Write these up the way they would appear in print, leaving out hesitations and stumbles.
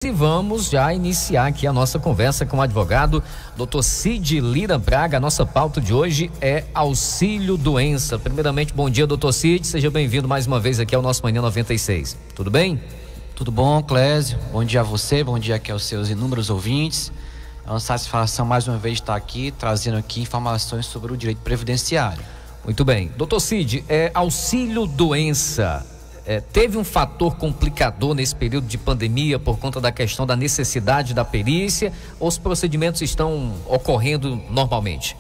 E vamos já iniciar aqui a nossa conversa com o advogado Dr. Cid Lira Braga. A nossa pauta de hoje é auxílio doença. Primeiramente, bom dia, Dr. Cid, seja bem-vindo mais uma vez aqui ao nosso Manhã 96. Tudo bem? Tudo bom, Clésio? Bom dia a você, bom dia aqui aos seus inúmeros ouvintes. É uma satisfação mais uma vez estar aqui, trazendo aqui informações sobre o direito previdenciário. Muito bem. Dr. Cid, auxílio doença. Teve um fator complicador nesse período de pandemia por conta da questão da necessidade da perícia, ou os procedimentos estão ocorrendo normalmente?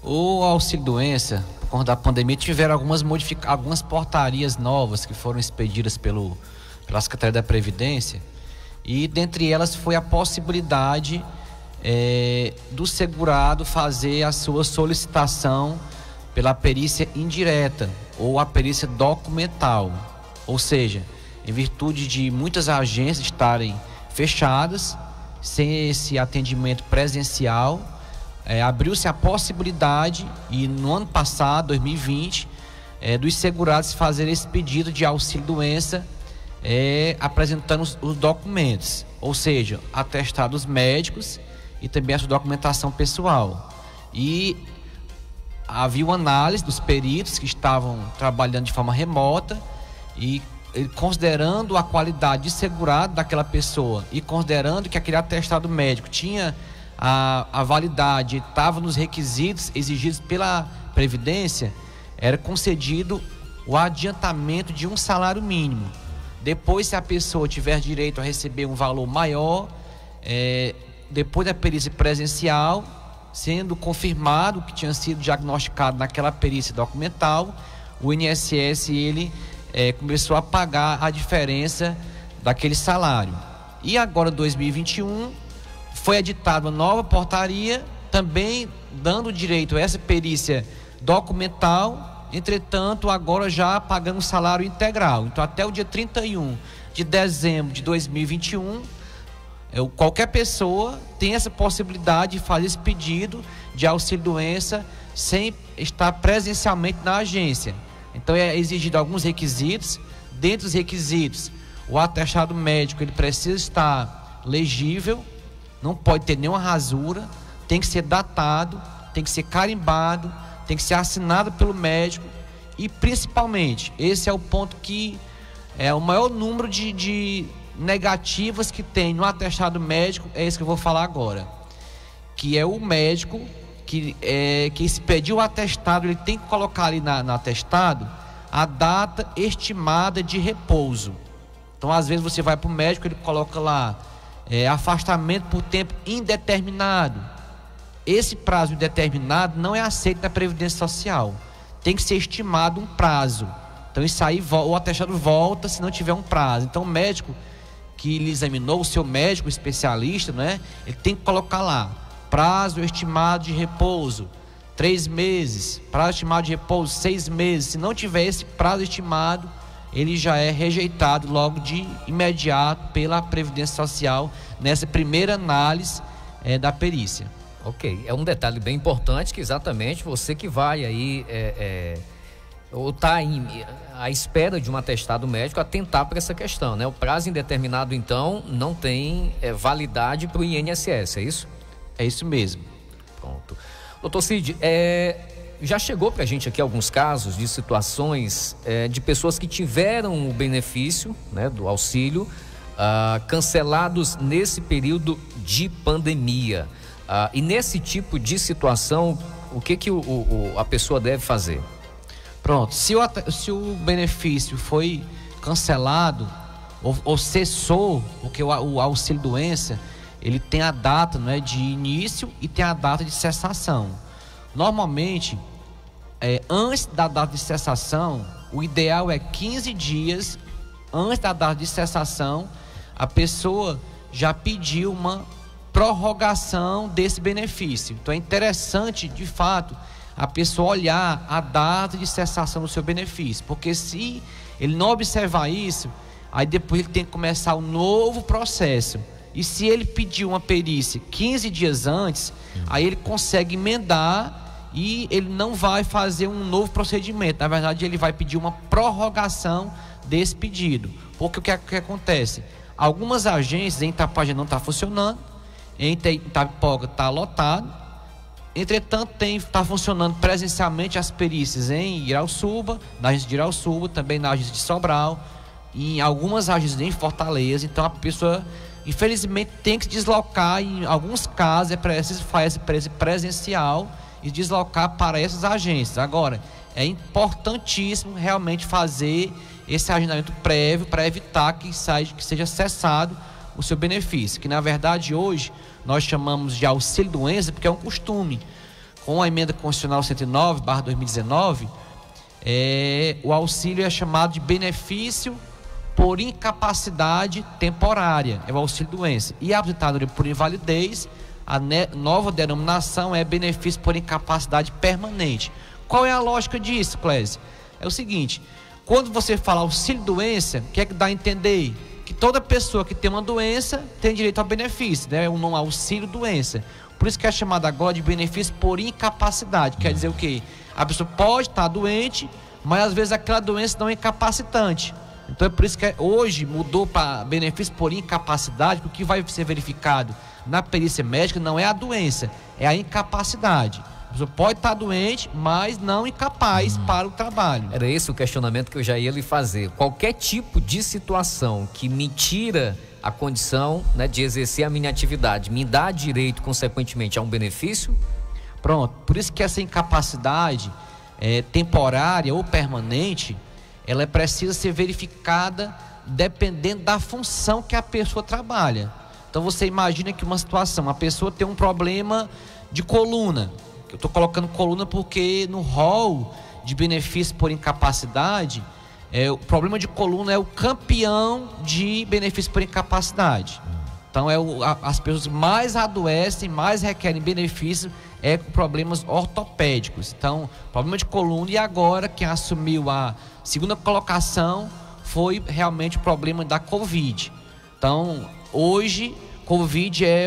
O auxílio doença, por conta da pandemia, tiveram algumas portarias novas que foram expedidas pela Secretaria da Previdência, e dentre elas foi a possibilidade do segurado fazer a sua solicitação pela perícia indireta ou a perícia documental, ou seja, em virtude de muitas agências estarem fechadas, sem esse atendimento presencial, abriu-se a possibilidade, e no ano passado, 2020, dos segurados fazerem esse pedido de auxílio doença, apresentando os documentos, ou seja, atestados médicos e também a sua documentação pessoal. E havia uma análise dos peritos que estavam trabalhando de forma remota e considerando a qualidade de segurado daquela pessoa e considerando que aquele atestado médico tinha a validade, estava nos requisitos exigidos pela Previdência, era concedido o adiantamento de um salário mínimo. Depois, se a pessoa tiver direito a receber um valor maior, depois da perícia presencial, sendo confirmado que tinha sido diagnosticado naquela perícia documental, o INSS começou a pagar a diferença daquele salário. E agora, em 2021, foi editada uma nova portaria, também dando direito a essa perícia documental, entretanto, agora já pagando o salário integral. Então, até o dia 31 de dezembro de 2021, qualquer pessoa tem essa possibilidade de fazer esse pedido de auxílio doença sem estar presencialmente na agência. Então é exigido alguns requisitos. Dentre os requisitos, o atestado médico ele precisa estar legível, não pode ter nenhuma rasura, tem que ser datado, tem que ser carimbado, tem que ser assinado pelo médico e, principalmente, esse é o ponto que é o maior número de negativas que tem no atestado médico, é isso que eu vou falar agora, que é o médico que expediu o atestado, ele tem que colocar ali no atestado a data estimada de repouso. Então, às vezes você vai para o médico, ele coloca lá afastamento por tempo indeterminado. Esse prazo indeterminado não é aceito na Previdência Social, tem que ser estimado um prazo. Então isso aí, o atestado volta se não tiver um prazo. Então o médico que lhe examinou, o seu médico especialista, né, ele tem que colocar lá prazo estimado de repouso 3 meses, prazo estimado de repouso 6 meses. Se não tiver esse prazo estimado, ele já é rejeitado logo de imediato pela Previdência Social nessa primeira análise da perícia. Ok, é um detalhe bem importante que exatamente você que vai aí ou está à espera de um atestado médico, atentar para essa questão, né? O prazo indeterminado, então, não tem validade para o INSS, é isso? É isso mesmo. Pronto. Doutor Cid, já chegou para a gente aqui alguns casos de situações de pessoas que tiveram o benefício, né, do auxílio, cancelados nesse período de pandemia. E nesse tipo de situação, o que a pessoa deve fazer? Pronto, se o benefício foi cancelado ou cessou, porque o auxílio doença, ele tem a data, né, de início e tem a data de cessação. Normalmente, antes da data de cessação, o ideal é 15 dias antes da data de cessação, a pessoa já pediu uma prorrogação desse benefício. Então é interessante, de fato, a pessoa olhar a data de cessação do seu benefício, porque se ele não observar isso, aí depois ele tem que começar um novo processo. E se ele pediu uma perícia 15 dias antes, aí ele consegue emendar e ele não vai fazer um novo procedimento. Na verdade, ele vai pedir uma prorrogação desse pedido. Porque o que acontece? Algumas agências em Itapaja não estão funcionando, em Itapipoca está lotado. Entretanto, está funcionando presencialmente as perícias em Irauçuba, na agência de Irauçuba, também na agência de Sobral, em algumas agências em Fortaleza. Então a pessoa, infelizmente, tem que se deslocar. Em alguns casos é preciso fazer presencial e deslocar para essas agências. Agora, é importantíssimo realmente fazer esse agendamento prévio para evitar que seja cessado o seu benefício, que na verdade hoje nós chamamos de auxílio-doença porque é um costume. Com a emenda constitucional 109/2019, o auxílio é chamado de benefício por incapacidade temporária, é o auxílio-doença. E a aposentadoria por invalidez, a nova denominação é benefício por incapacidade permanente. Qual é a lógica disso, Clésio? É o seguinte: quando você fala auxílio-doença, o que é que dá a entender? Que toda pessoa que tem uma doença tem direito ao benefício, né? Um nome auxílio-doença. Por isso que é chamado agora de benefício por incapacidade. Quer dizer o quê? A pessoa pode estar doente, mas às vezes aquela doença não é incapacitante. Então é por isso que hoje mudou para benefício por incapacidade, porque o que vai ser verificado na perícia médica não é a doença, é a incapacidade. A pessoa pode estar doente, mas não incapaz para o trabalho. Era esse o questionamento que eu já ia lhe fazer. Qualquer tipo de situação que me tira a condição, né, de exercer a minha atividade, me dá direito, consequentemente, a um benefício? Pronto. Por isso que essa incapacidade temporária ou permanente, ela precisa ser verificada dependendo da função que a pessoa trabalha. Então você imagina que uma situação, a pessoa tem um problema de coluna. Eu estou colocando coluna porque no rol de benefício por incapacidade, o problema de coluna é o campeão de benefício por incapacidade. Então as pessoas mais adoecem, mais requerem benefício com problemas ortopédicos. Então, problema de coluna, e agora quem assumiu a segunda colocação foi realmente o problema da Covid. Então, hoje, Covid é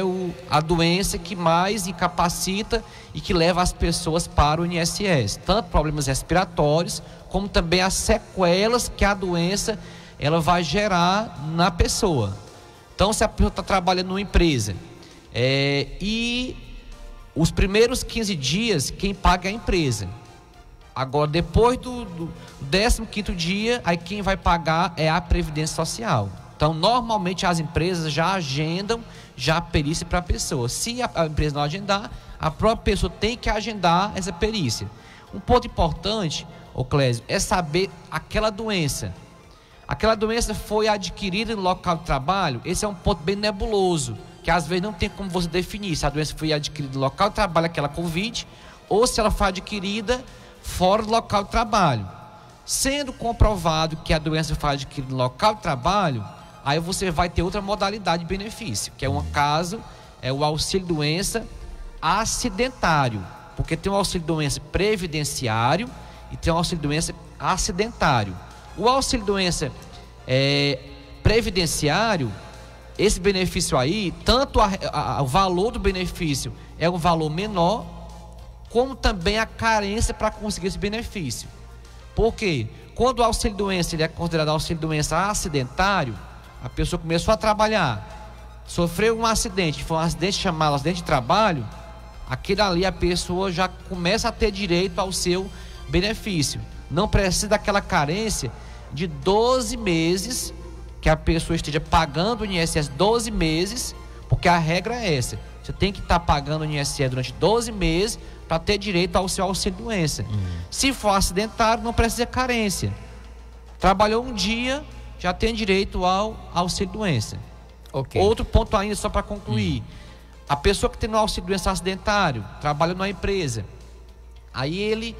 a doença que mais incapacita e que leva as pessoas para o INSS. Tanto problemas respiratórios, como também as sequelas que a doença ela vai gerar na pessoa. Então, se a pessoa está trabalhando numa empresa e os primeiros 15 dias, quem paga é a empresa. Agora, depois do 15º dia, aí quem vai pagar é a Previdência Social. Então, normalmente as empresas já agendam a perícia para a pessoa. Se a empresa não agendar, a própria pessoa tem que agendar essa perícia. Um ponto importante, Clésio, é saber aquela doença. Aquela doença foi adquirida no local de trabalho. Esse é um ponto bem nebuloso, que às vezes não tem como você definir se a doença foi adquirida no local de trabalho, aquela Covid, ou se ela foi adquirida fora do local de trabalho. Sendo comprovado que a doença foi adquirida no local de trabalho, aí você vai ter outra modalidade de benefício, que é um caso, é o auxílio-doença acidentário, porque tem o auxílio-doença previdenciário e tem o auxílio-doença acidentário. O auxílio-doença previdenciário, esse benefício aí, tanto o valor do benefício é um valor menor, como também a carência para conseguir esse benefício. Por quê? Quando o auxílio-doença ele é considerado auxílio-doença acidentário, a pessoa começou a trabalhar, sofreu um acidente, foi um acidente chamado acidente de trabalho, aquele ali a pessoa já começa a ter direito ao seu benefício. Não precisa daquela carência de 12 meses, que a pessoa esteja pagando o INSS 12 meses, porque a regra é essa. Você tem que estar pagando o INSS durante 12 meses para ter direito ao seu auxílio-doença. Se for acidentário, não precisa de carência. Trabalhou um dia, já tem direito ao auxílio-doença. Okay. Outro ponto ainda, só para concluir. A pessoa que tem no auxílio-doença acidentário, trabalha numa empresa, aí ele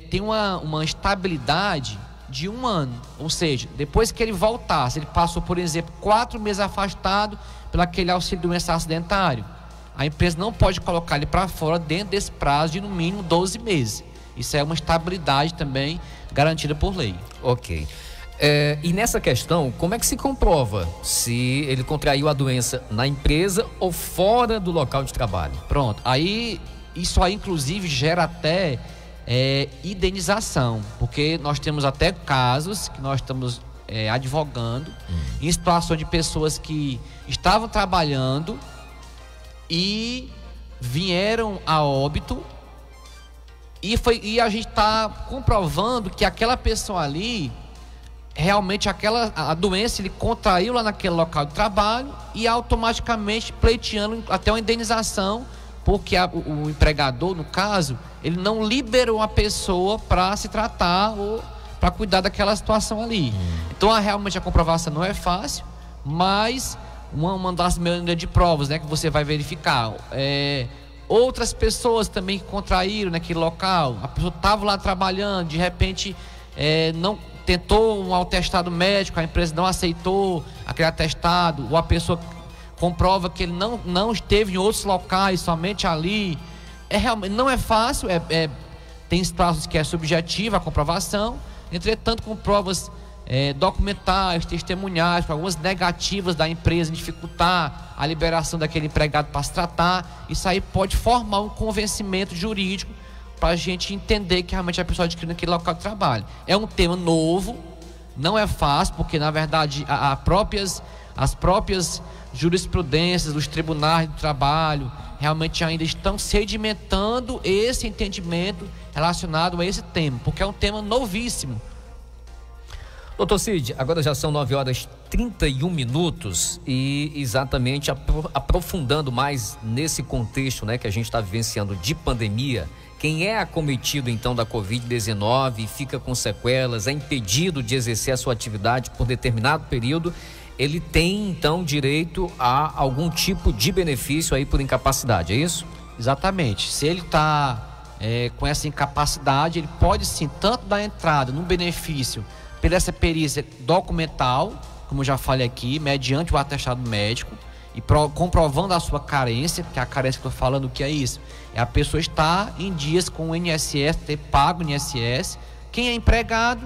tem uma estabilidade de 1 ano. Ou seja, depois que ele voltasse, ele passou, por exemplo, 4 meses afastado pelaquele auxílio-doença acidentário, a empresa não pode colocar ele para fora dentro desse prazo de no mínimo 12 meses. Isso é uma estabilidade também garantida por lei. Ok. E nessa questão, como é que se comprova se ele contraiu a doença na empresa ou fora do local de trabalho? Pronto, isso aí inclusive gera até indenização, porque nós temos até casos que nós estamos advogando em situação de pessoas que estavam trabalhando e vieram a óbito, e a gente está comprovando que aquela pessoa ali, realmente a doença ele contraiu lá naquele local de trabalho e automaticamente pleiteando até uma indenização, porque o empregador, no caso, ele não liberou a pessoa para se tratar ou para cuidar daquela situação ali. Então realmente a comprovação não é fácil, mas uma das maneiras de provas, né, que você vai verificar outras pessoas também que contraíram naquele local. A pessoa estava lá trabalhando, de repente não tentou um atestado médico, a empresa não aceitou aquele atestado, ou a pessoa comprova que ele não esteve em outros locais, somente ali. Realmente não é fácil, tem situações que é subjetiva a comprovação, entretanto, com provas documentais, testemunhais, algumas negativas da empresa, dificultar a liberação daquele empregado para se tratar, isso aí pode formar um convencimento jurídico para a gente entender que realmente a pessoa adquiriu naquele local de trabalho. É um tema novo, não é fácil, porque na verdade as próprias jurisprudências dos tribunais do trabalho realmente ainda estão sedimentando esse entendimento relacionado a esse tema, porque é um tema novíssimo. Doutor Cid, agora já são 9h31 e exatamente aprofundando mais nesse contexto, né, que a gente está vivenciando de pandemia. Quem é acometido então da Covid-19 e fica com sequelas, é impedido de exercer a sua atividade por determinado período, ele tem então direito a algum tipo de benefício aí por incapacidade, é isso? Exatamente. Se ele está com essa incapacidade, ele pode sim tanto dar entrada no benefício pela essa perícia documental, como eu já falei aqui, mediante o atestado médico, e comprovando a sua carência, que é a carência que eu estou falando, o que é isso? É a pessoa estar em dias com o INSS, ter pago o INSS. Quem é empregado,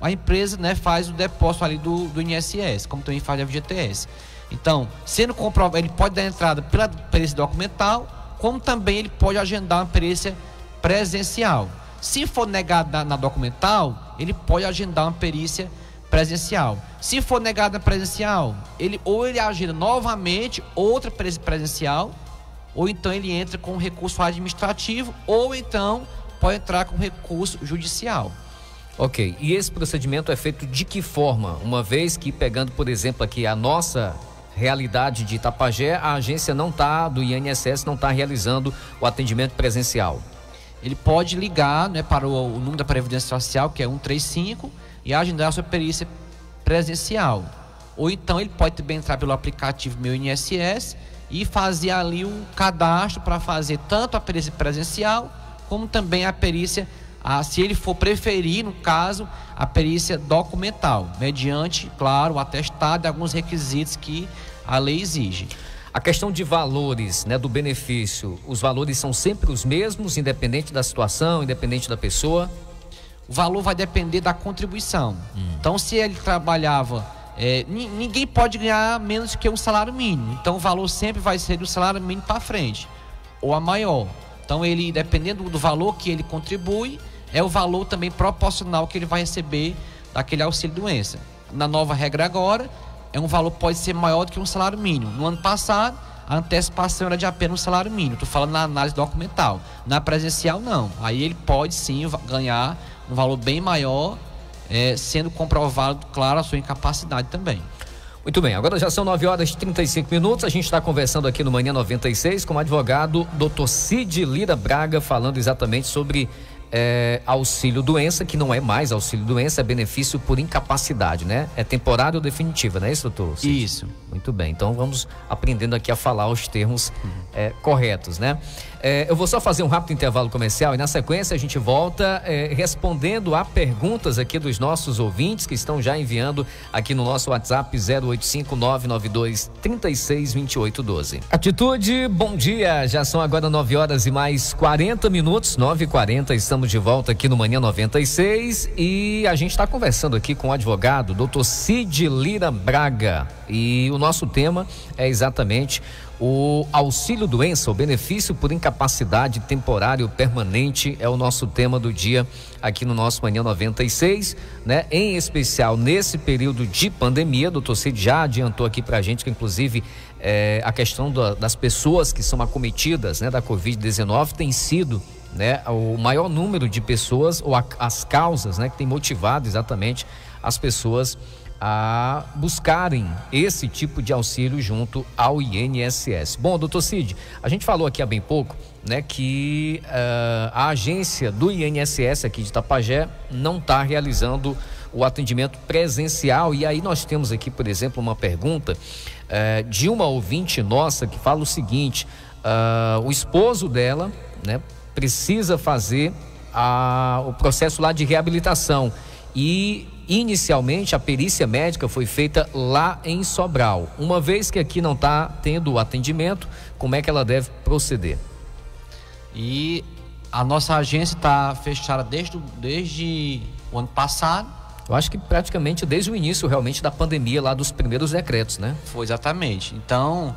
a empresa, né, faz o depósito ali do INSS, como também faz a FGTS. Então, sendo comprovado, ele pode dar entrada pela perícia documental, como também ele pode agendar uma perícia presencial. Se for negado na documental, ele pode agendar uma perícia presencial. Se for negado na presencial, ele agenda novamente outra perícia presencial, ou então ele entra com recurso administrativo, ou então pode entrar com recurso judicial. Ok, e esse procedimento é feito de que forma? Uma vez que, pegando por exemplo aqui a nossa realidade de Itapajé, a agência do INSS não está realizando o atendimento presencial. Ele pode ligar, né, para o número da Previdência Social, que é 135, e agendar a sua perícia presencial. Ou então ele pode também entrar pelo aplicativo Meu INSS e fazer ali o cadastro para fazer tanto a perícia presencial, como também a perícia, se ele for preferir, no caso, a perícia documental, mediante, claro, o atestado e alguns requisitos que a lei exige. A questão de valores, né, do benefício, os valores são sempre os mesmos, independente da situação, independente da pessoa? O valor vai depender da contribuição. Então, se ele trabalhava, ninguém pode ganhar menos que um salário mínimo. Então, o valor sempre vai ser do salário mínimo para frente, ou a maior. Então, ele, dependendo do valor que ele contribui, é o valor também proporcional que ele vai receber daquele auxílio-doença. Na nova regra agora, um valor pode ser maior do que um salário mínimo. No ano passado, a antecipação era de apenas um salário mínimo. Estou falando na análise documental. Na presencial, não. Aí ele pode sim ganhar um valor bem maior, sendo comprovado, claro, a sua incapacidade também. Muito bem, agora já são 9h35. A gente está conversando aqui no Manhã 96 com o advogado Dr. Cid Lira Braga, falando exatamente sobre auxílio-doença, que não é mais auxílio-doença, é benefício por incapacidade, né? É temporário ou definitivo, não é isso, doutor Cid? Isso. Muito bem, então vamos aprendendo aqui a falar os termos corretos, né? Eu vou só fazer um rápido intervalo comercial e na sequência a gente volta respondendo a perguntas aqui dos nossos ouvintes que estão já enviando aqui no nosso WhatsApp 085-992-362812. Atitude, bom dia, já são agora 9h mais 40 minutos, 9h40, estamos de volta aqui no Manhã 96 e a gente está conversando aqui com o advogado Dr. Cid Lira Braga e o nosso tema é exatamente O auxílio doença, o benefício por incapacidade temporário permanente é o nosso tema do dia aqui no nosso Manhã 96, né? Em especial nesse período de pandemia. Doutor Cid já adiantou aqui pra gente que inclusive a questão das pessoas que são acometidas, né, da Covid-19 tem sido, né, o maior número de pessoas ou as causas, né, que tem motivado exatamente as pessoas a buscarem esse tipo de auxílio junto ao INSS. Bom, doutor Cid, a gente falou aqui há bem pouco, né, que a agência do INSS aqui de Itapajé não está realizando o atendimento presencial. E aí nós temos aqui, por exemplo, uma pergunta de uma ouvinte nossa que fala o seguinte: o esposo dela, né, precisa fazer o processo lá de reabilitação e inicialmente a perícia médica foi feita lá em Sobral. Uma vez que aqui não está tendo o atendimento, como é que ela deve proceder? E a nossa agência está fechada desde o ano passado. Eu acho que praticamente desde o início realmente da pandemia, lá dos primeiros decretos, né? Foi exatamente. Então,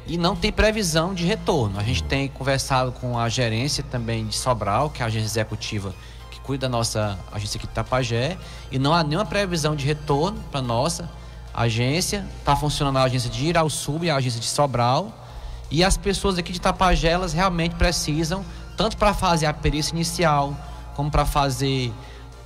e não tem previsão de retorno. A gente tem conversado com a gerência também de Sobral, que é a agência executiva que cuida da nossa agência aqui de Itapajé, e não há nenhuma previsão de retorno para nossa agência. Está funcionando a agência de Irauçuba e a agência de Sobral, e as pessoas aqui de Itapajé, elas realmente precisam, tanto para fazer a perícia inicial, como para fazer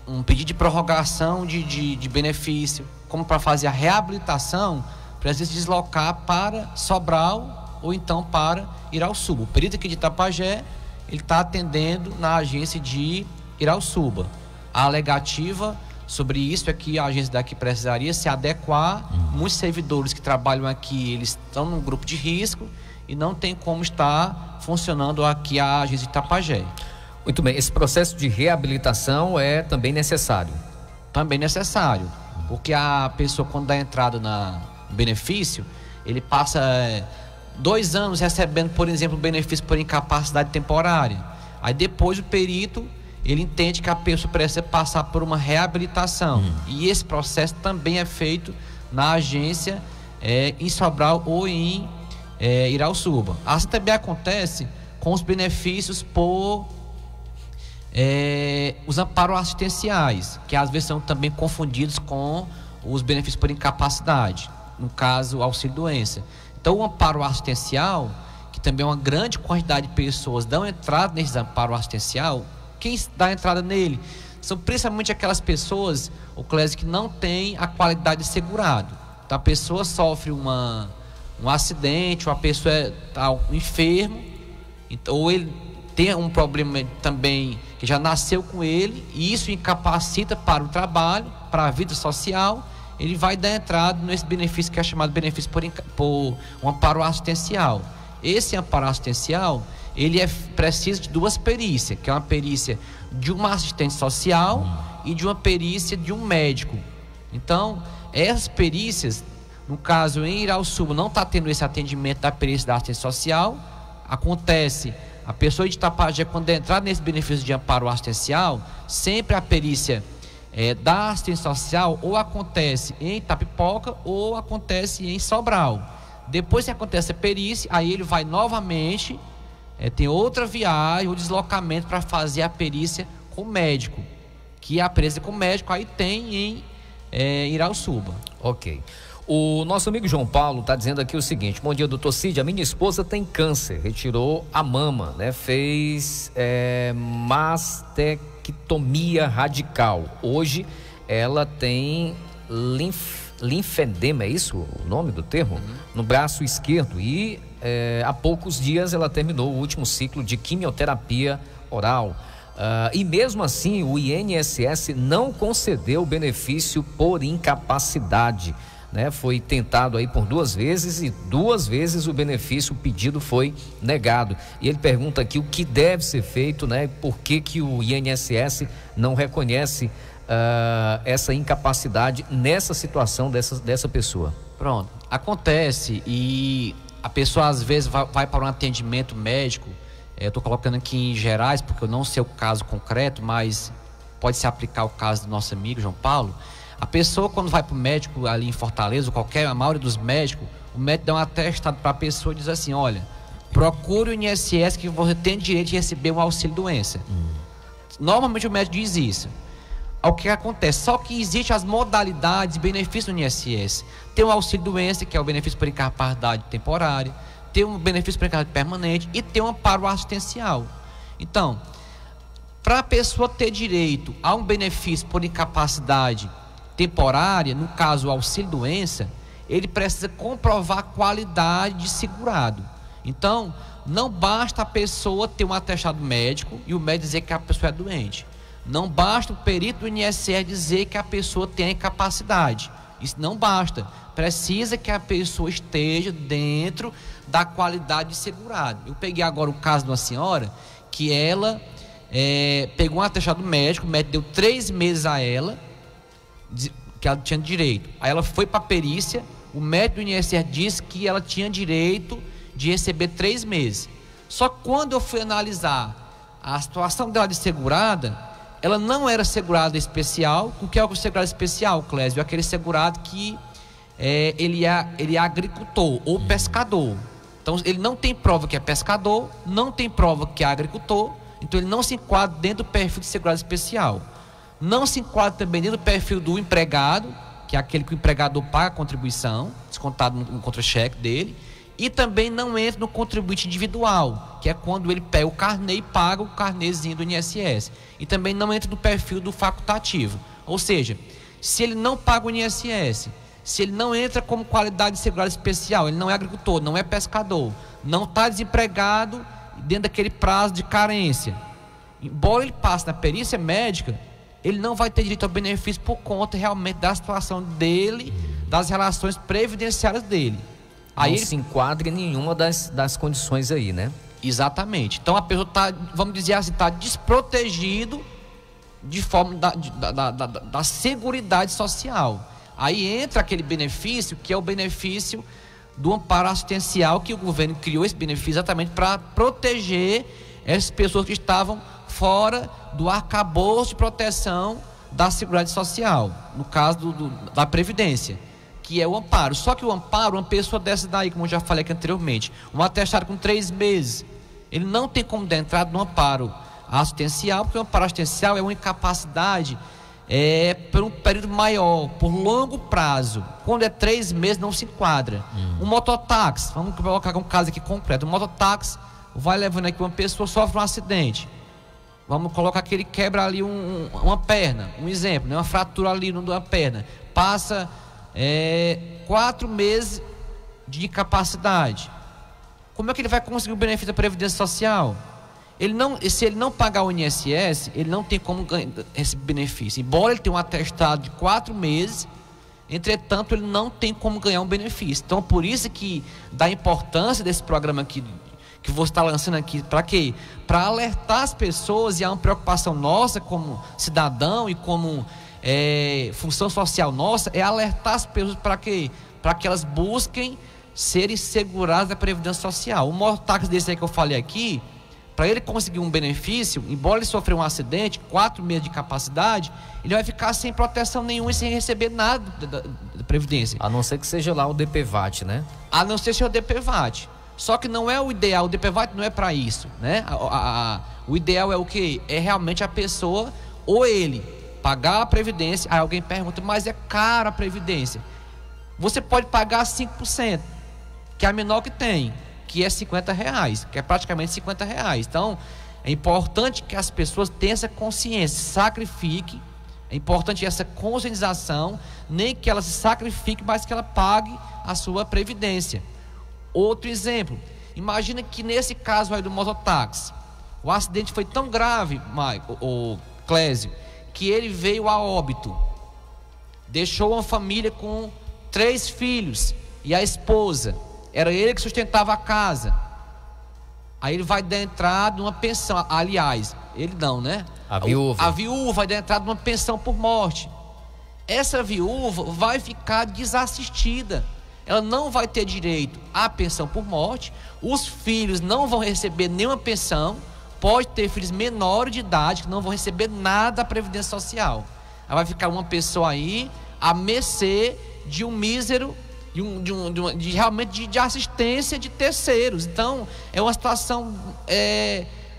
um pedido de prorrogação de benefício, como para fazer a reabilitação, precisa deslocar para Sobral ou então para Irauçuba. O perito aqui de Itapajé, ele está atendendo na agência de Irauçuba. A alegativa sobre isso é que a agência daqui precisaria se adequar. Muitos servidores que trabalham aqui, eles estão num grupo de risco e não tem como estar funcionando aqui a agência de Itapajé. Muito bem, esse processo de reabilitação é também necessário? Também necessário, porque a pessoa, quando dá entrada no benefício, ele passa 2 anos recebendo, por exemplo, o benefício por incapacidade temporária. Aí depois o perito, ele entende que a pessoa precisa passar por uma reabilitação. E esse processo também é feito na agência em Sobral ou em Irauçuba. Assim também acontece com os benefícios por os amparos assistenciais, que às vezes são também confundidos com os benefícios por incapacidade, no caso auxílio doença. Então o amparo assistencial, que também uma grande quantidade de pessoas dão entrada nesse amparo assistencial, quem dá entrada nele são principalmente aquelas pessoas, o Clésio, que não tem a qualidade de segurado. Então a pessoa sofre um acidente, ou a pessoa está enfermo, ou ele tem um problema também que já nasceu com ele, e isso incapacita para o trabalho, para a vida social. Ele vai dar entrada nesse benefício que é chamado benefício por um amparo assistencial. Esse amparo assistencial, ele precisa de 2 perícias, que é uma perícia de uma assistente social e de uma perícia de um médico. Então, essas perícias, no caso em Irauçuba, não está tendo esse atendimento da perícia da assistência social. Acontece, a pessoa de Itapajé, quando entrar nesse benefício de amparo assistencial, sempre a perícia da assistência social ou acontece em Itapipoca ou acontece em Sobral. Depois que acontece a perícia, aí ele vai novamente, tem outra viagem, o deslocamento para fazer a perícia com o médico, que a perícia com o médico aí tem em Irauçuba. Ok. O nosso amigo João Paulo está dizendo aqui o seguinte: bom dia, doutor Cid, a minha esposa tem câncer, retirou a mama, né? Fez mastectomia radical. Hoje ela tem linfedema, é isso o nome do termo? No braço esquerdo, e há poucos dias ela terminou o último ciclo de quimioterapia oral. E mesmo assim o INSS não concedeu o benefício por incapacidade, né? Foi tentado aí por 2 vezes e 2 vezes o benefício, o pedido foi negado. E ele pergunta aqui o que deve ser feito, né? Por que o INSS não reconhece essa incapacidade nessa situação dessa pessoa? Pronto, acontece, e a pessoa às vezes vai para um atendimento médico. Eu estou colocando aqui em gerais porque eu não sei o caso concreto, mas pode se aplicar o caso do nosso amigo João Paulo. A pessoa, quando vai para o médico ali em Fortaleza, a maioria dos médicos, o médico dá um atestado para a pessoa e diz assim: olha, procure o INSS que você tem direito de receber um auxílio-doença. Normalmente o médico diz isso. O que acontece? Só que existem as modalidades de benefício no INSS. Tem o auxílio-doença, que é o benefício por incapacidade temporária, tem um benefício por incapacidade permanente e tem um amparo assistencial. Então, para a pessoa ter direito a um benefício por incapacidade temporária, no caso o auxílio-doença, ele precisa comprovar a qualidade de segurado. Então, não basta a pessoa ter um atestado médico e o médico dizer que a pessoa é doente. Não basta o perito do INSS dizer que a pessoa tem incapacidade. Isso não basta. Precisa que a pessoa esteja dentro da qualidade de segurado. Eu peguei agora o caso de uma senhora que ela pegou um atestado médico, o médico deu 3 meses a ela, que ela tinha direito. Aí ela foi para a perícia, o médico do INSS disse que ela tinha direito de receber 3 meses. Só que quando eu fui analisar a situação dela de segurada, ela não era segurada especial. O que é o segurado especial, Clésio? É aquele segurado que ele é agricultor ou pescador. Então ele não tem prova que é pescador, não tem prova que é agricultor, então ele não se enquadra dentro do perfil de segurado especial. Não se enquadra também dentro do perfil do empregado, que é aquele que o empregador paga a contribuição, descontado no contra-cheque dele. E também não entra no contribuinte individual, que é quando ele pega o carnê e paga o carnezinho do INSS. E também não entra no perfil do facultativo. Ou seja, se ele não paga o INSS, se ele não entra como qualidade de segurado especial, ele não é agricultor, não é pescador, não está desempregado dentro daquele prazo de carência, embora ele passe na perícia médica, ele não vai ter direito ao benefício por conta realmente da situação dele, das relações previdenciárias dele. Aí não se enquadra em nenhuma das condições aí, né? Exatamente. Então a pessoa está, vamos dizer assim, está desprotegido de forma da seguridade social. Aí entra aquele benefício que é o benefício do amparo assistencial, que o governo criou esse benefício exatamente para proteger essas pessoas que estavam fora do arcabouço de proteção da Seguridade Social, no caso da Previdência, que é o amparo. Só que o amparo, uma pessoa dessa daí, como eu já falei aqui anteriormente, um atestado com 3 meses, ele não tem como dar entrada no amparo assistencial, porque o amparo assistencial é uma incapacidade por um período maior, por longo prazo. Quando é 3 meses não se enquadra. Um mototáxi, vamos colocar um caso aqui concreto, um mototáxi vai levando aqui uma pessoa, sofre um acidente, vamos colocar que ele quebra ali uma perna, um exemplo, né? Uma fratura ali numa perna, passa 4 meses de incapacidade. Como é que ele vai conseguir o benefício da Previdência Social? Se ele não pagar o INSS, ele não tem como receber benefício. Embora ele tenha um atestado de 4 meses, entretanto, ele não tem como ganhar um benefício. Então, por isso que da importância desse programa aqui, que você está lançando aqui, para quê? Para alertar as pessoas, e é uma preocupação nossa como cidadão e como função social nossa, é alertar as pessoas para quê? Para que elas busquem serem seguradas da Previdência Social. O mototáxi desse aí que eu falei aqui, para ele conseguir um benefício, embora ele sofreu um acidente, 4 meses de capacidade, ele vai ficar sem proteção nenhuma e sem receber nada da Previdência. A não ser que seja lá o DPVAT, né? A não ser que seja o DPVAT. Só que não é o ideal, o DPVAT não é para isso, né? O ideal é o quê? É realmente a pessoa, ou ele pagar a Previdência. Aí alguém pergunta, mas é cara a Previdência. Você pode pagar 5%, que é a menor que tem, que é R$50, que é praticamente R$50. Então, é importante que as pessoas tenham essa consciência, sacrifiquem. É importante essa conscientização, nem que ela se sacrifique, mas que ela pague a sua Previdência. Outro exemplo, imagina que nesse caso aí do mototáxi, o acidente foi tão grave, Clésio, que ele veio a óbito, deixou uma família com 3 filhos e a esposa, era ele que sustentava a casa. Aí ele vai dar entrada numa pensão, aliás, ele não, né? A viúva vai dar entrada numa pensão por morte. Essa viúva vai ficar desassistida. Ela não vai ter direito à pensão por morte. Os filhos não vão receber nenhuma pensão. Pode ter filhos menores de idade que não vão receber nada da Previdência Social. Ela vai ficar uma pessoa aí à mercê de um mísero realmente de assistência de terceiros. Então, é uma situação,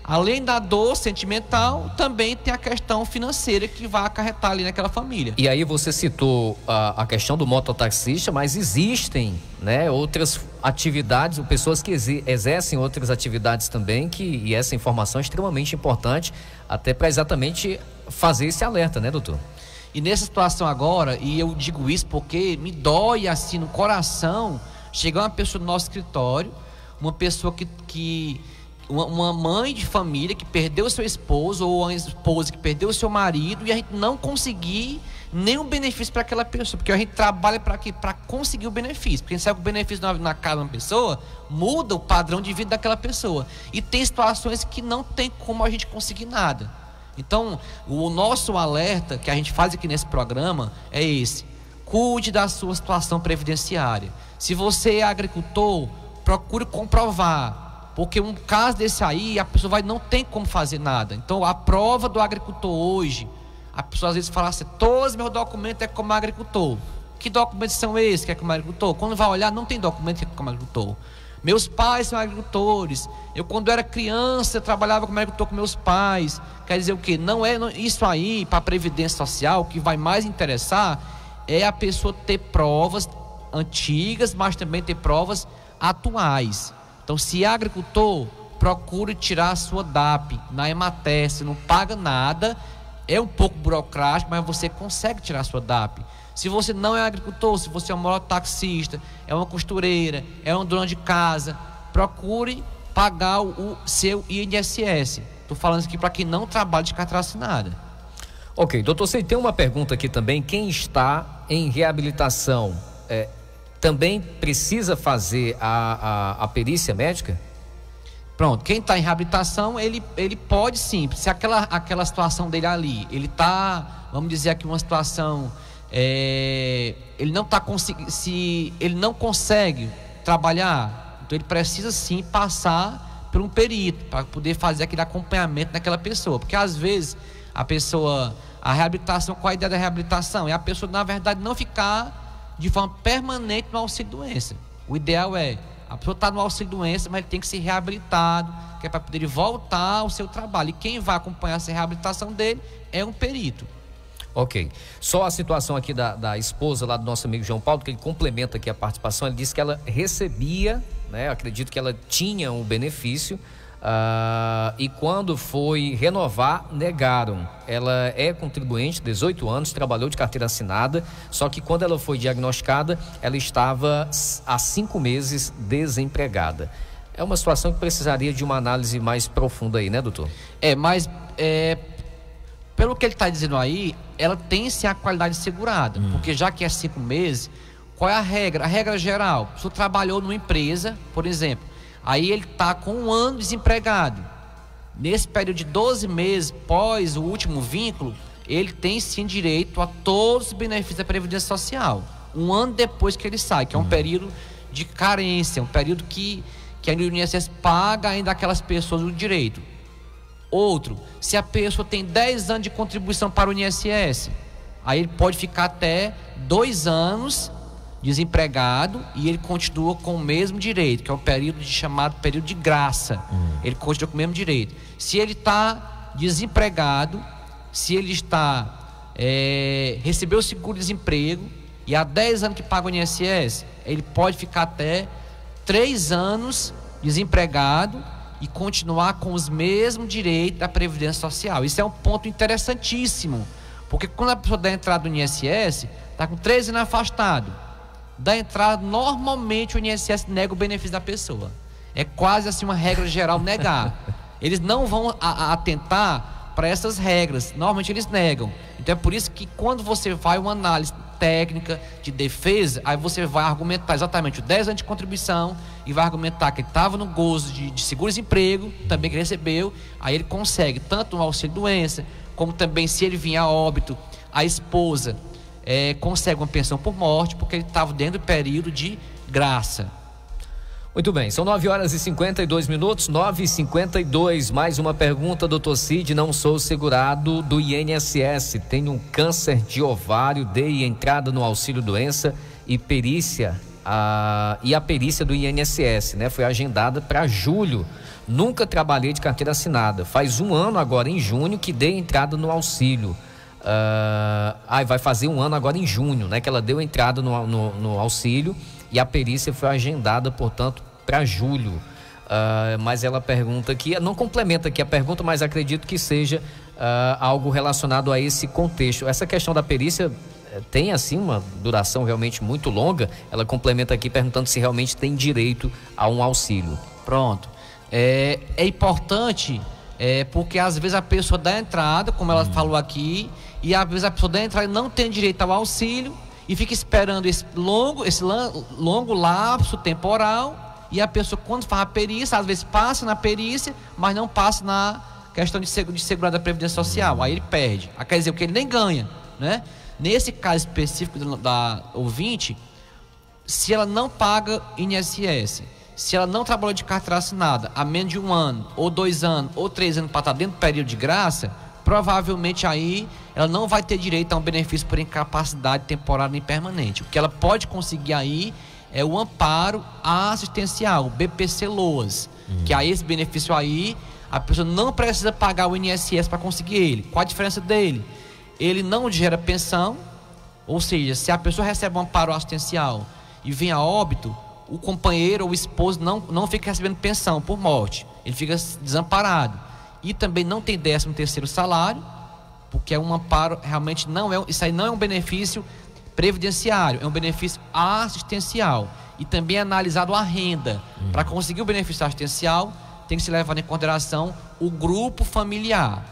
além da dor sentimental, também tem a questão financeira que vai acarretar ali naquela família. E aí você citou a questão do mototaxista, mas existem, né, outras atividades, ou pessoas que exercem outras atividades também, e essa informação é extremamente importante, até para exatamente fazer esse alerta, né, doutor? E nessa situação agora, e eu digo isso porque me dói assim no coração, chegar uma pessoa no nosso escritório, uma pessoa uma mãe de família que perdeu seu esposo, ou uma esposa que perdeu seu marido, e a gente não conseguir nenhum benefício para aquela pessoa, porque a gente trabalha para quê? Para conseguir o benefício, porque a gente sabe que o benefício na casa de uma pessoa muda o padrão de vida daquela pessoa, e tem situações que não tem como a gente conseguir nada. Então, o nosso alerta que a gente faz aqui nesse programa é esse: cuide da sua situação previdenciária. Se você é agricultor, procure comprovar, porque um caso desse aí, a pessoa não tem como fazer nada. Então, a prova do agricultor hoje, a pessoa às vezes fala assim: todos os meus documentos é como agricultor. Que documentos são esses que é como agricultor? Quando vai olhar, não tem documento que é como agricultor. Meus pais são agricultores. Eu, quando era criança, trabalhava como agricultor com meus pais. Quer dizer o quê? Isso aí, para a Previdência Social, o que vai mais interessar é a pessoa ter provas antigas, mas também ter provas atuais. Então, se é agricultor, procure tirar a sua DAP na Emater. Você não paga nada, é um pouco burocrático, mas você consegue tirar a sua DAP. Se você não é agricultor, se você é um mototaxista, é uma costureira, é uma dona de casa, procure pagar o seu INSS. Estou falando isso aqui para quem não trabalha de carteira assinada. Ok, doutor, você tem uma pergunta aqui também: quem está em reabilitação também precisa fazer a perícia médica? Pronto, quem está em reabilitação, ele pode sim, se aquela situação dele ali, ele está, vamos dizer aqui, uma situação... ele não está conseguindo, se ele não consegue trabalhar, então ele precisa sim passar por um perito para poder fazer aquele acompanhamento naquela pessoa, porque às vezes a reabilitação, qual a ideia da reabilitação? É a pessoa na verdade não ficar de forma permanente no auxílio-doença. O ideal é a pessoa está no auxílio-doença, mas ele tem que ser reabilitado, que é para poder voltar ao seu trabalho, e quem vai acompanhar essa reabilitação dele é um perito. Ok, só a situação aqui da esposa lá do nosso amigo João Paulo, que ele complementa aqui a participação. Ele disse que ela recebia, né, acredito que ela tinha um benefício, e quando foi renovar, negaram. Ela é contribuinte, 18 anos, trabalhou de carteira assinada, só que quando ela foi diagnosticada, ela estava há 5 meses desempregada. É uma situação que precisaria de uma análise mais profunda aí, né, doutor? Pelo que ele está dizendo aí, ela tem sim a qualidade segurada, porque já que é 5 meses, qual é a regra? A regra geral: se você trabalhou numa empresa, por exemplo, aí ele está com 1 ano desempregado, nesse período de 12 meses pós o último vínculo, ele tem sim direito a todos os benefícios da Previdência Social, 1 ano depois que ele sai, que é um período de carência, um período que a INSS paga ainda aquelas pessoas o direito. Outro, se a pessoa tem 10 anos de contribuição para o INSS, aí ele pode ficar até 2 anos desempregado e ele continua com o mesmo direito, que é o período chamado período de graça. Ele continua com o mesmo direito. Se ele está desempregado, se ele recebeu o seguro-desemprego e há 10 anos que paga o INSS, ele pode ficar até 3 anos desempregado e continuar com os mesmos direitos da Previdência Social. Isso é um ponto interessantíssimo, porque quando a pessoa dá entrada no INSS, está com 13 anos afastado, dá entrada, normalmente o INSS nega o benefício da pessoa. É quase assim uma regra geral negar. Eles não vão atentar para essas regras, normalmente eles negam. Então é por isso que quando você vai uma análise técnica de defesa, aí você vai argumentar exatamente o 10 anos de contribuição e vai argumentar que ele estava no gozo de seguro-desemprego, também que ele recebeu, aí ele consegue tanto no auxílio-doença, como também se ele vier a óbito, a esposa consegue uma pensão por morte, porque ele estava dentro do período de graça. Muito bem, são 9h52, 9h52, mais uma pergunta, doutor Cid. Não sou segurado do INSS, tenho um câncer de ovário, dei entrada no auxílio-doença e perícia e a perícia do INSS, né? Foi agendada para julho. Nunca trabalhei de carteira assinada. Faz 1 ano agora em junho que dei entrada no auxílio. Vai fazer 1 ano agora em junho, né? Que ela deu entrada no auxílio e a perícia foi agendada, portanto, para julho. Mas ela pergunta aqui, não complementa aqui a pergunta, mas acredito que seja algo relacionado a esse contexto. Essa questão da perícia tem assim uma duração realmente muito longa. Ela complementa aqui perguntando se realmente tem direito a um auxílio. Pronto. É importante, porque às vezes a pessoa dá entrada, como ela falou aqui, e às vezes a pessoa dá entrada e não tem direito ao auxílio e fica esperando esse longo lapso temporal, e a pessoa, quando faz a perícia, às vezes passa na perícia, mas não passa na questão de segurança da Previdência Social. Aí ele perde. Quer dizer, o que ele nem ganha, né? Nesse caso específico da ouvinte, se ela não paga INSS, se ela não trabalhou de carteira assinada há menos de 1 ano, ou 2 anos, ou 3 anos para estar dentro do período de graça, provavelmente aí ela não vai ter direito a um benefício por incapacidade temporária nem permanente. O que ela pode conseguir aí é o amparo assistencial, o BPC-LOAS, que aí esse benefício aí, a pessoa não precisa pagar o INSS para conseguir ele. Qual a diferença dele? Ele não gera pensão, ou seja, se a pessoa recebe um amparo assistencial e vem a óbito, o companheiro ou o esposo não fica recebendo pensão por morte, ele fica desamparado. E também não tem 13º salário, porque é um amparo, realmente isso aí não é um benefício previdenciário, é um benefício assistencial. E também é analisado a renda. Para conseguir o benefício assistencial, tem que se levar em consideração o grupo familiar.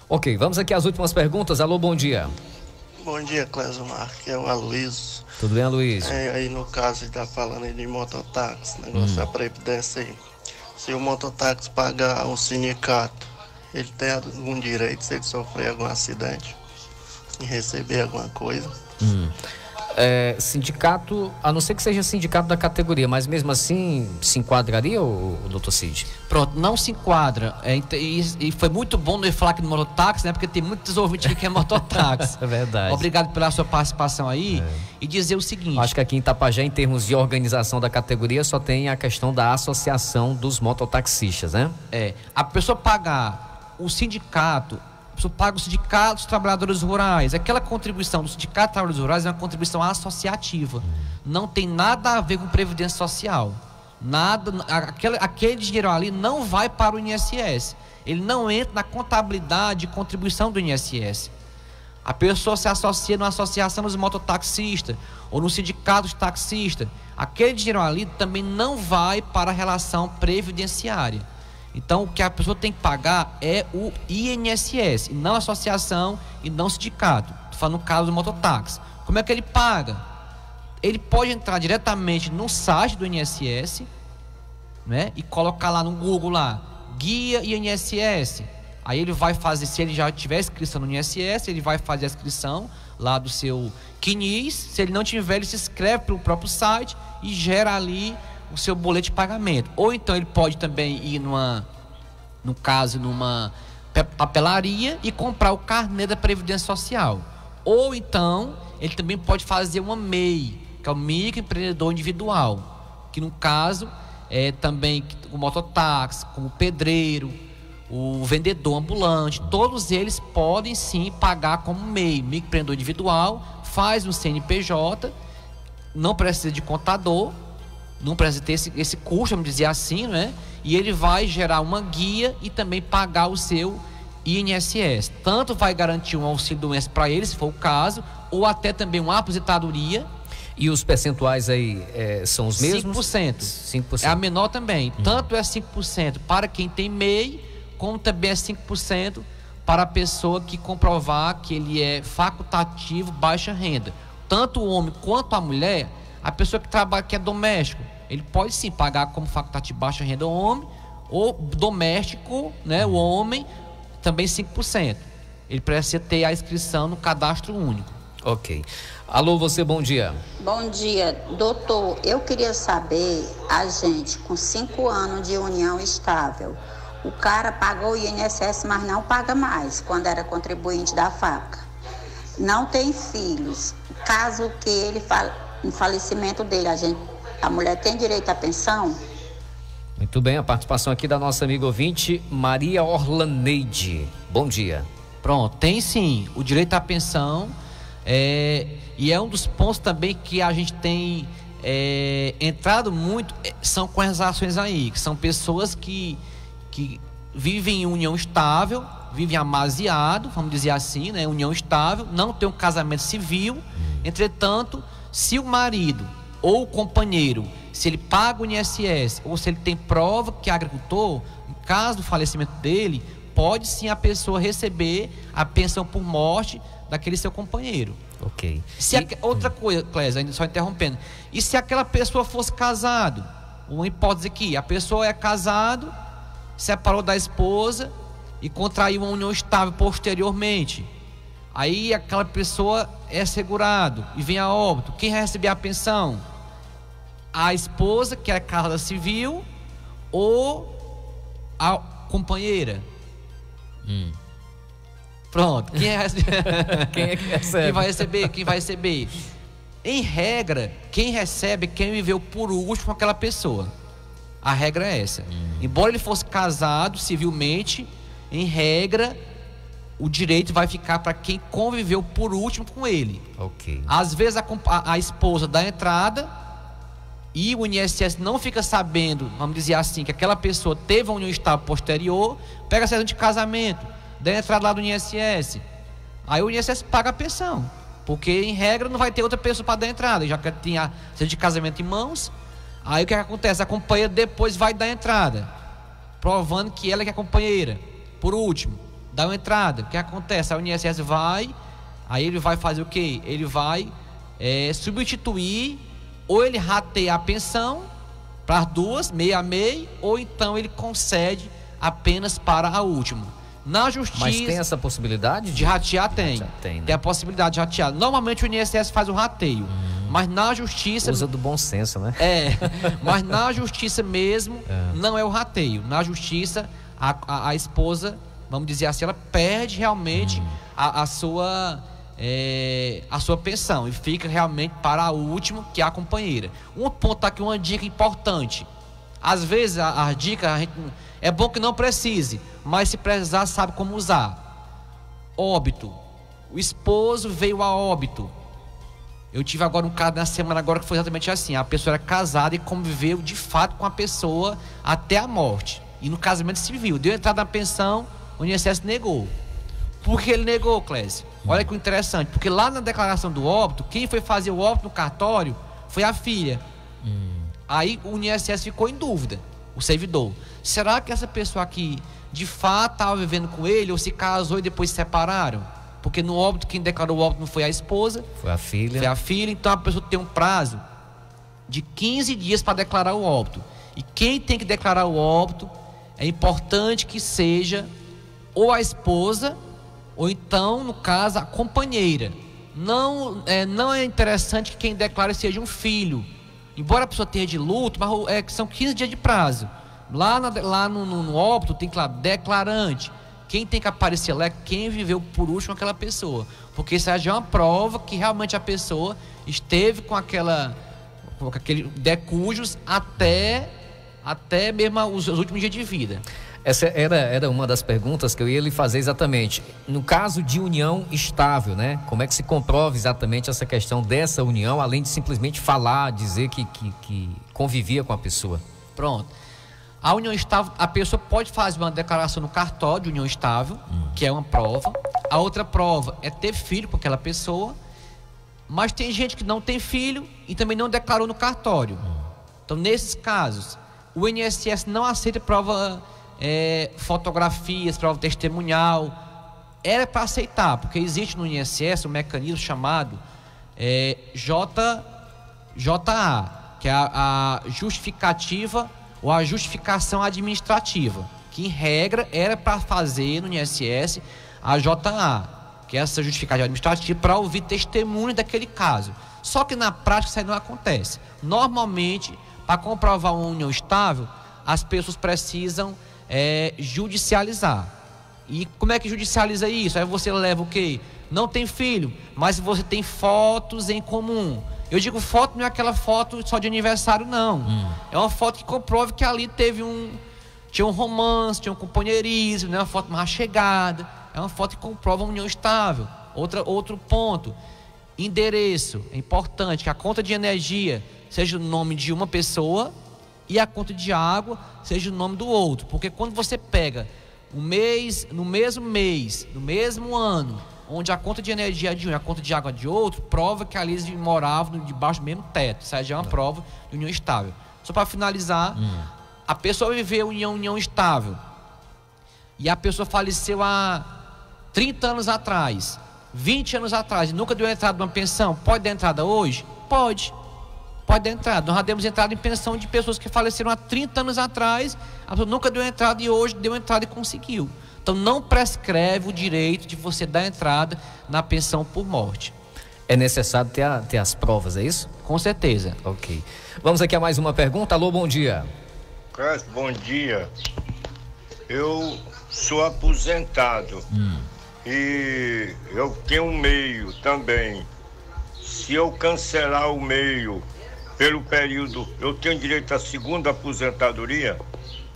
Ok, vamos aqui às últimas perguntas. Alô, bom dia. Bom dia, Clésio Marques, é o Aloysio. Tudo bem, Aloysio? Aí no caso ele está falando aí de mototáxi, negócio da Previdência aí. Se o mototáxi pagar o sindicato, ele tem algum direito se ele sofrer algum acidente e receber alguma coisa? Sindicato, a não ser que seja sindicato da categoria, mas mesmo assim se enquadraria, o doutor Cid? Pronto, não se enquadra. E foi muito bom não falar aqui do mototáxi, né? Porque tem muitos ouvintes que é mototáxi. É verdade. Obrigado pela sua participação aí. E dizer o seguinte: acho que aqui em Itapajé, em termos de organização da categoria, só tem a questão da associação dos mototaxistas, né? A pessoa pagar o sindicato, a pessoa paga o sindicato dos trabalhadores rurais. Aquela contribuição do sindicato dos trabalhadores rurais é uma contribuição associativa. Não tem nada a ver com previdência social. Nada, aquele dinheiro ali não vai para o INSS. Ele não entra na contabilidade de contribuição do INSS. A pessoa se associa numa associação dos mototaxistas ou no sindicato dos taxistas. Aquele dinheiro ali também não vai para a relação previdenciária. Então, o que a pessoa tem que pagar é o INSS, e não a associação e não o sindicato. Estou falando no caso do mototáxi. Como é que ele paga? Ele pode entrar diretamente no site do INSS, né, e colocar lá no Google lá, guia INSS. Aí ele vai fazer, se ele já tiver inscrição no INSS, ele vai fazer a inscrição lá do seu CNIS. Se ele não tiver, ele se inscreve pelo próprio site e gera ali o seu boleto de pagamento. Ou então ele pode também ir numa papelaria e comprar o carnê da Previdência Social. Ou então ele também pode fazer uma MEI, que é o microempreendedor individual, que no caso é também o mototáxi, como o pedreiro, o vendedor ambulante, todos eles podem sim pagar como MEI, microempreendedor individual, faz um CNPJ, não precisa de contador, não precisa ter esse custo, vamos dizer assim, né? E ele vai gerar uma guia e também pagar o seu INSS. Tanto vai garantir um auxílio-doença para ele, se for o caso, ou até também uma aposentadoria. E os percentuais aí são os mesmos? 5%. 5%. É a menor também. Tanto é 5% para quem tem MEI, como também é 5% para a pessoa que comprovar que ele é facultativo, baixa renda. Tanto o homem quanto a mulher, a pessoa que trabalha, que é doméstico, ele pode sim pagar como facultativo baixa renda o homem, ou doméstico, né, o homem, também 5%. Ele precisa ter a inscrição no cadastro único. Ok. Alô, você, bom dia. Bom dia, doutor. Eu queria saber, a gente com 5 anos de união estável, o cara pagou o INSS, mas não paga mais, quando era contribuinte da fábrica. Não tem filhos. Caso que ele no falecimento dele, a mulher tem direito à pensão? Muito bem, a participação aqui da nossa amiga ouvinte, Maria Orlaneide. Bom dia. Pronto, tem sim o direito à pensão, e é um dos pontos também que a gente tem entrado muito, são com as ações aí, que são pessoas que vivem em união estável, vivem amaziado, vamos dizer assim, né? União estável, não tem um casamento civil. Entretanto, se o marido ou o companheiro, se ele paga o INSS ou se ele tem prova que é agricultor, em caso do falecimento dele, pode sim a pessoa receber a pensão por morte daquele seu companheiro. Ok. Outra coisa, Clésia, ainda só interrompendo, e se aquela pessoa fosse casado, uma hipótese aqui, a pessoa é casado, separou da esposa e contraiu uma união estável posteriormente, aí aquela pessoa é segurado e vem a óbito, quem vai receber a pensão? A esposa, que é casada civil, ou a companheira? Pronto, quem é que recebe? Quem vai receber? Em regra, quem recebe é quem viveu por último com aquela pessoa. A regra é essa. Embora ele fosse casado civilmente, em regra, o direito vai ficar para quem conviveu por último com ele. Ok. Às vezes a esposa dá entrada e o INSS não fica sabendo, vamos dizer assim, que aquela pessoa teve uma união estável posterior, pega a certidão de casamento, dá entrada lá do INSS, aí o INSS paga a pensão, porque em regra não vai ter outra pessoa para dar entrada, já que tinha a certidão de casamento em mãos. Aí o que acontece? A companheira depois vai dar entrada, provando que ela é a companheira. Por último, dá uma entrada. O que acontece? Aí o INSS vai, aí ele vai fazer o quê? Ele vai substituir, ou ele rateia a pensão para as duas, meio a meio, ou então ele concede apenas para a última. Na justiça... Mas tem essa possibilidade? De ratear tem. Tem, né? Tem a possibilidade de ratear. Normalmente o INSS faz o rateio, mas na justiça... Usa do bom senso, né? Mas na justiça mesmo, não é o rateio. Na justiça, a esposa, vamos dizer assim, ela perde realmente a sua pensão e fica realmente para a última, que é a companheira. Um ponto aqui, uma dica importante. Às vezes a dica é bom que não precise, mas se precisar sabe como usar. Óbito. O esposo veio a óbito. Eu tive agora um caso na semana agora que foi exatamente assim. A pessoa era casada e conviveu de fato com a pessoa até a morte. E no casamento civil, deu entrada na pensão, o INSS negou. Por que ele negou, Clésia? Olha que interessante, porque lá na declaração do óbito, quem foi fazer o óbito no cartório foi a filha. Aí o INSS ficou em dúvida, o servidor. Será que essa pessoa aqui de fato estava vivendo com ele ou se casou e depois se separaram? Porque no óbito, quem declarou o óbito não foi a esposa, foi a filha. Foi a filha, então a pessoa tem um prazo de 15 dias para declarar o óbito. E quem tem que declarar o óbito, é importante que seja ou a esposa, ou então, no caso, a companheira. Não é interessante que quem declare seja um filho. Embora a pessoa tenha de luto, mas são 15 dias de prazo. Lá no óbito tem que lá, declarante. Quem tem que aparecer lá é quem viveu por último aquela pessoa. Porque isso já é uma prova que realmente a pessoa esteve com aquele decujos até mesmo os últimos dias de vida. Essa era uma das perguntas que eu ia lhe fazer exatamente. No caso de união estável, né? Como é que se comprova exatamente essa questão dessa união, além de simplesmente falar, dizer que convivia com a pessoa? Pronto. A união estável, a pessoa pode fazer uma declaração no cartório de união estável, que é uma prova. A outra prova é ter filho com aquela pessoa. Mas tem gente que não tem filho e também não declarou no cartório. Então, nesses casos, o INSS não aceita prova... fotografias, prova testemunhal. Era para aceitar, porque existe no INSS um mecanismo chamado JA, que é a justificativa ou a justificação administrativa, que em regra era para fazer no INSS a JA, que é essa justificativa administrativa para ouvir testemunho daquele caso. Só que na prática isso aí não acontece. Normalmente, para comprovar uma união estável, as pessoas precisam judicializar. E como é que judicializa isso? Aí você leva o quê? Não tem filho, mas você tem fotos em comum. Eu digo foto não é aquela foto só de aniversário, não. É uma foto que comprove que ali tinha um romance, tinha um companheirismo, não é uma foto mais chegada. É uma foto que comprova uma união estável. Outro ponto, endereço. É importante que a conta de energia seja o nome de uma pessoa e a conta de água seja o nome do outro. Porque quando você pega no mesmo mês, no mesmo ano, onde a conta de energia é de um e a conta de água é de outro, prova que ali eles moravam debaixo do mesmo teto. Isso aí já é uma prova de união estável. Só para finalizar, a pessoa viveu união estável e a pessoa faleceu há 30 anos atrás, 20 anos atrás, e nunca deu entrada numa pensão. Pode dar entrada hoje? Pode dar entrada. Nós já demos entrada em pensão de pessoas que faleceram há 30 anos atrás, a pessoa nunca deu entrada e hoje deu entrada e conseguiu. Então não prescreve o direito de você dar entrada na pensão por morte. É necessário ter as provas, é isso? Com certeza. Ok. Vamos aqui a mais uma pergunta. Alô, bom dia. Cássio, bom dia. Eu sou aposentado e eu tenho um meio também. Se eu cancelar o meio pelo período, eu tenho direito à segunda aposentadoria?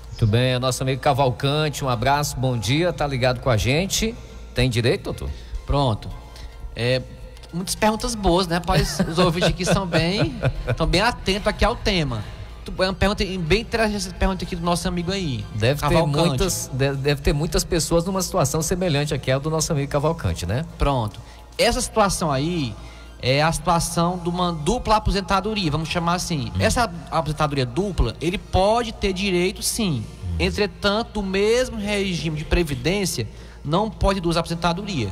Muito bem, é nosso amigo Cavalcante, um abraço, bom dia, tá ligado com a gente. Tem direito, doutor? Pronto. Muitas perguntas boas, né, rapaz? Os ouvintes aqui estão bem atentos aqui ao tema. É uma pergunta bem interessante, essa pergunta aqui do nosso amigo aí. Deve ter muitas pessoas numa situação semelhante aqui à do nosso amigo Cavalcante, né? Pronto. Essa situação aí é a situação de uma dupla aposentadoria, vamos chamar assim. Essa aposentadoria dupla, ele pode ter direito sim. Entretanto, do mesmo regime de previdência, não pode duas aposentadorias.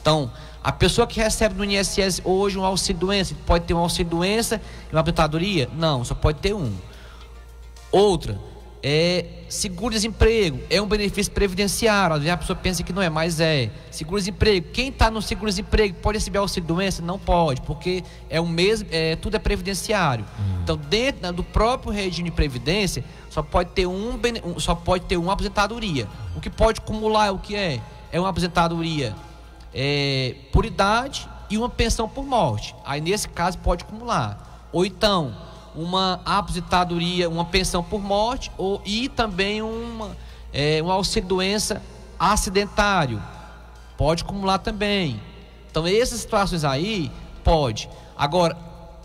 Então, a pessoa que recebe no INSS hoje um auxílio-doença, pode ter um auxílio-doença e uma aposentadoria? Não, só pode ter um. Outra, seguro-desemprego, é um benefício previdenciário. Às vezes a pessoa pensa que não é, mas é. Seguro-desemprego, quem está no seguro-desemprego pode receber auxílio-doença? Não pode, porque é o mesmo, tudo é previdenciário. Então, dentro do próprio regime de previdência, só pode ter uma aposentadoria. O que pode acumular é o que é? É uma aposentadoria por idade e uma pensão por morte. Aí, nesse caso, pode acumular. Ou então, uma aposentadoria, uma pensão por morte e também um auxílio-doença acidentário. Pode acumular também. Então, essas situações aí, pode. Agora,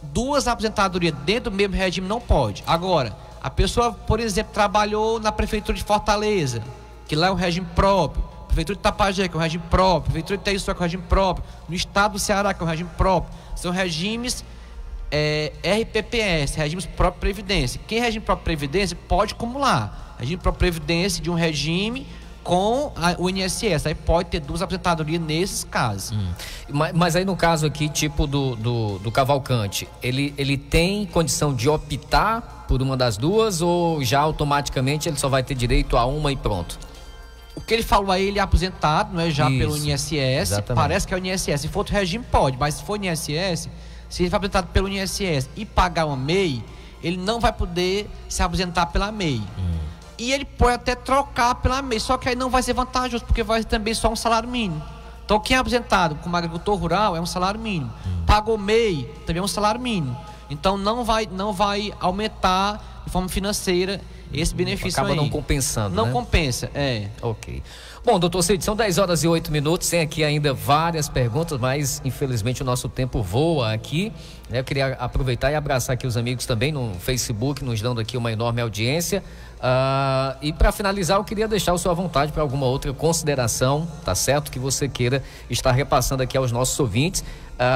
duas aposentadorias dentro do mesmo regime não pode. Agora, a pessoa, por exemplo, trabalhou na prefeitura de Fortaleza, que lá é um regime próprio. Prefeitura de Tapajé, que é um regime próprio. Prefeitura de Itaíçu, que é um regime próprio. No estado do Ceará, que é um regime próprio. São regimes RPPS, regimes próprio previdência. Quem é regime próprio previdência pode acumular. Regime próprio previdência de um regime com o INSS. Aí pode ter duas aposentadorias nesses casos. Mas aí no caso aqui, tipo do Cavalcante, ele tem condição de optar por uma das duas ou já automaticamente ele só vai ter direito a uma e pronto? O que ele falou aí, ele é aposentado, não é já pelo INSS. Exatamente. Parece que é o INSS. Se for outro regime, pode, mas se for INSS, se ele for aposentado pelo INSS e pagar uma MEI, ele não vai poder se aposentar pela MEI. E ele pode até trocar pela MEI, só que aí não vai ser vantajoso, porque vai também só um salário mínimo. Então, quem é aposentado como agricultor rural é um salário mínimo. Pagou MEI, também é um salário mínimo. Então, não vai aumentar de forma financeira esse benefício. Acaba aí não compensando, Não né? compensa, Ok. Bom, doutor Cid, são 10h08, tem aqui ainda várias perguntas, mas infelizmente o nosso tempo voa aqui, né? Eu queria aproveitar e abraçar aqui os amigos também no Facebook, nos dando aqui uma enorme audiência. E para finalizar, eu queria deixar o senhor à vontade para alguma outra consideração, tá certo? Que você queira estar repassando aqui aos nossos ouvintes.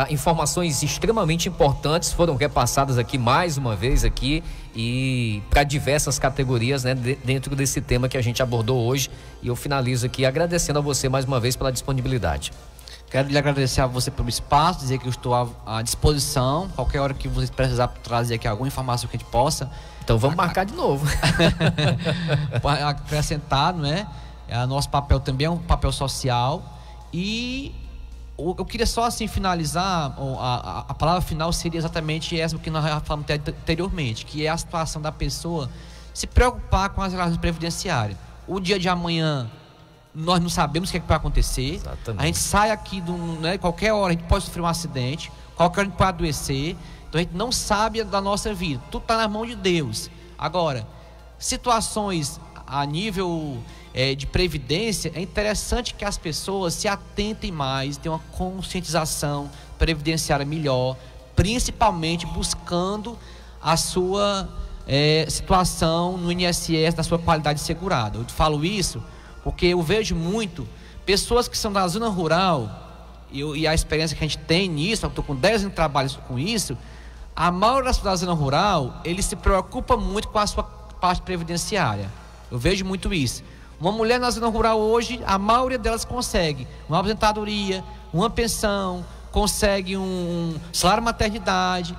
Informações extremamente importantes foram repassadas aqui mais uma vez aqui e para diversas categorias, né, dentro desse tema que a gente abordou hoje. E eu finalizo aqui agradecendo a você mais uma vez pela disponibilidade. Quero lhe agradecer a você pelo espaço, dizer que eu estou à disposição, qualquer hora que você precisar trazer aqui alguma informação que a gente possa. Então vamos marcar de novo. Acrescentar, não é? Nosso papel também é um papel social. E eu queria só assim finalizar, a palavra final seria exatamente essa que nós já falamos anteriormente, que é a situação da pessoa se preocupar com as relações previdenciárias. O dia de amanhã nós não sabemos o que vai acontecer. Exatamente. A gente sai aqui, qualquer hora a gente pode sofrer um acidente, qualquer hora a gente pode adoecer. Então a gente não sabe da nossa vida, tudo está na mão de Deus. Agora, situações a nível de previdência, é interessante que as pessoas se atentem mais, tenham uma conscientização previdenciária melhor, principalmente buscando a sua situação no INSS, na sua qualidade de segurado. Eu falo isso porque eu vejo muito pessoas que são da zona rural, e a experiência que a gente tem nisso, eu estou com 10 anos de trabalho com isso, a maioria das pessoas da zona rural, ele se preocupa muito com a sua parte previdenciária. Eu vejo muito isso. Uma mulher na zona rural hoje, a maioria delas consegue uma aposentadoria, uma pensão, consegue um salário maternidade,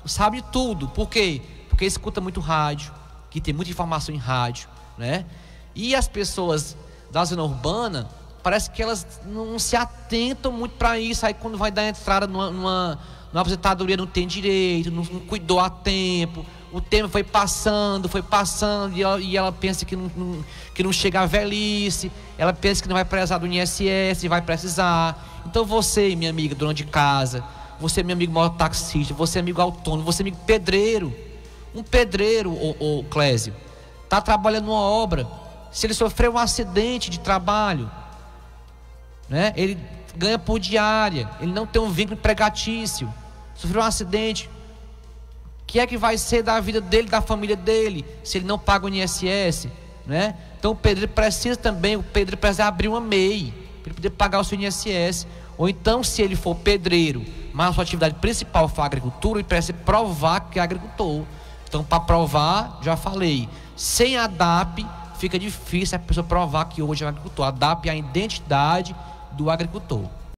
sabe tudo. Por quê? Porque escuta muito rádio, que tem muita informação em rádio, né? E as pessoas da zona urbana, parece que elas não se atentam muito para isso. Aí quando vai dar entrada numa aposentadoria, não tem direito, não cuidou a tempo. O tempo foi passando e ela pensa que não chega à velhice, ela pensa que não vai precisar do INSS, vai precisar. Então você, minha amiga dona de casa, você, meu amigo mototaxista, você, amigo autônomo, você, amigo pedreiro. Um pedreiro, ô Clésio, está trabalhando numa obra. Se ele sofreu um acidente de trabalho, né, ele ganha por diária, ele não tem um vínculo empregatício, sofreu um acidente, o que é que vai ser da vida dele, da família dele, se ele não paga o INSS, né? Então o pedreiro precisa também, abrir uma MEI, para ele poder pagar o seu INSS. Ou então, se ele for pedreiro, mas a sua atividade principal for a agricultura, ele precisa provar que é agricultor. Então, para provar, já falei, sem a DAP fica difícil a pessoa provar que hoje é agricultor. A DAP é a identidade do agricultor.